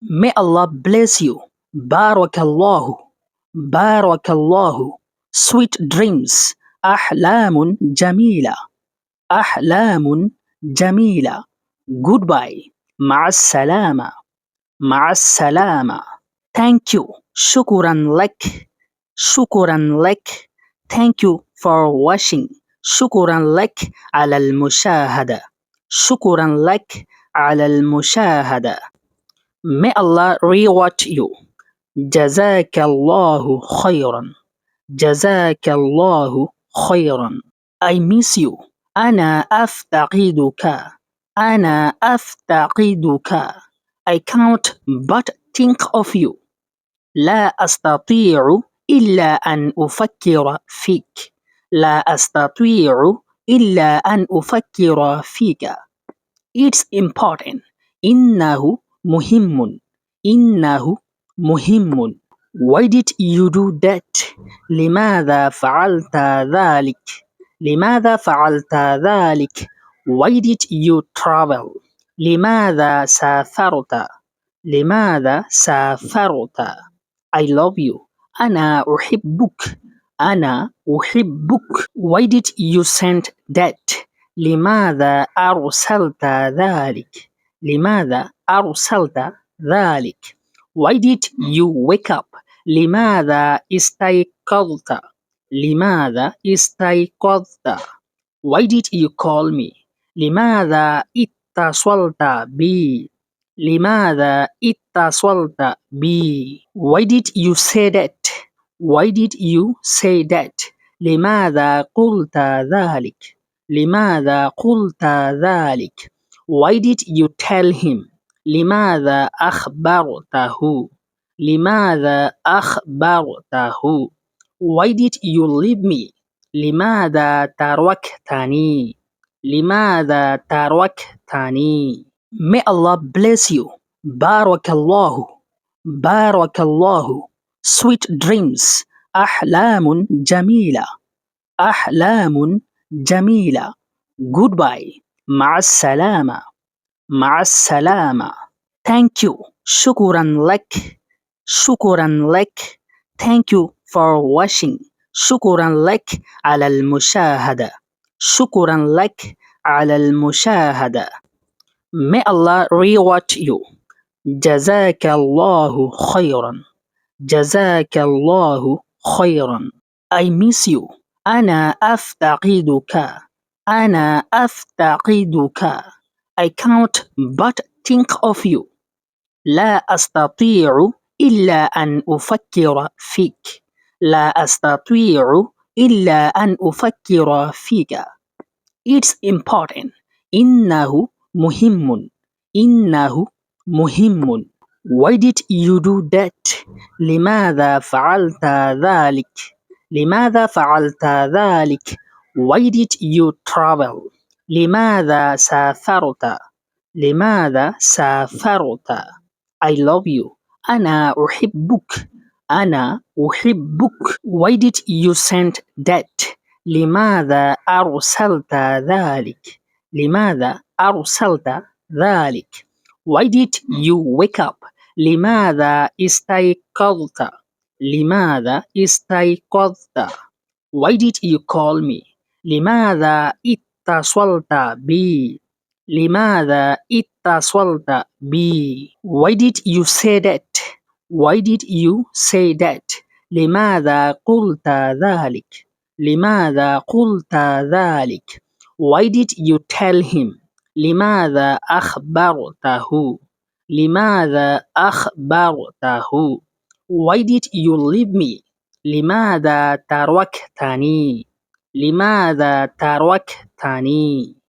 May Allah bless you. Barakallahu. Barakallahu. Sweet dreams. أحلام جميلة. أحلام جميلة. Goodbye. مع السلامة. مع السلامة. Thank you. شكرا لك. شكرا لك. Thank you for watching. شكرا لك على المشاهدة. شكرا لك على المشاهدة. May Allah reward you. جزاك الله خيرا. جزاك الله خيرا. I miss you. أنا أفتقدك. أنا أفتقدك. I can't but think of you. لا أستطيع إلا أن أفكر فيك. لا أستطيع إلا أن أفكر فيك. It's important. إنه مهم. إنه مهم. Why did you do that? لماذا فعلت ذلك؟ لماذا فعلت ذلك؟ Why did you travel? لماذا سافرت؟ لماذا سافرت؟ I love you. أنا أحبك. أنا أحبك. Why did you send that? لماذا أرسلت ذلك؟ لماذا أرسلت ذلك؟ Why did you wake up? لماذا استيقظت؟ لماذا استيقظت؟ Why did you call me? لماذا اتصلت بي؟ لماذا اتصلت بي؟ Why did you say that? Why did you say that? لماذا قلت ذلك؟ لماذا قلت ذلك؟ Why did you tell him? لماذا أخبرته؟ لماذا أخبرته؟ Why did you leave me? لماذا تركتني؟ لماذا تركتني؟ May Allah bless you. Barakallahu. Barakallahu. Sweet dreams. أحلام جميلة. أحلام جميلة. Goodbye. مع السلامة. مع السلامة. Thank you. شكرا لك. شكرا لك. Thank you for watching. شكرا لك على المشاهدة. شكرا لك على المشاهدة. May Allah reward you. جزاك الله خيرا. جزاك الله خيرا. I miss you. أنا أفتقدك. أنا أفتقدك. I can't but think of you. لا أستطيع إلا أن أفكر فيك. لا أستطيع إلا أن أفكر فيك. It's important. إنه مهم. إنه مهم. Why did you do that? لماذا فعلت ذلك؟ لماذا فعلت ذلك؟ Why did you travel? لماذا سافرت؟ لماذا سافرت؟ I love you. أنا أحبك. أنا أحبك. Why did you send that? لماذا أرسلت ذلك؟ لماذا أرسلت ذلك؟ Why did you wake up? لماذا استيقظت؟ لماذا استيقظت؟ Why did you call me? لماذا اتصلت بي؟ لماذا اتصلت بي؟ Why did you say that? Why did you say that? لماذا قلت ذلك؟ لماذا قلت ذلك؟ Why did you tell him? لماذا أخبرته؟ لماذا أخبرته؟ Why did you leave me? لماذا تركتني؟ لماذا تركتني؟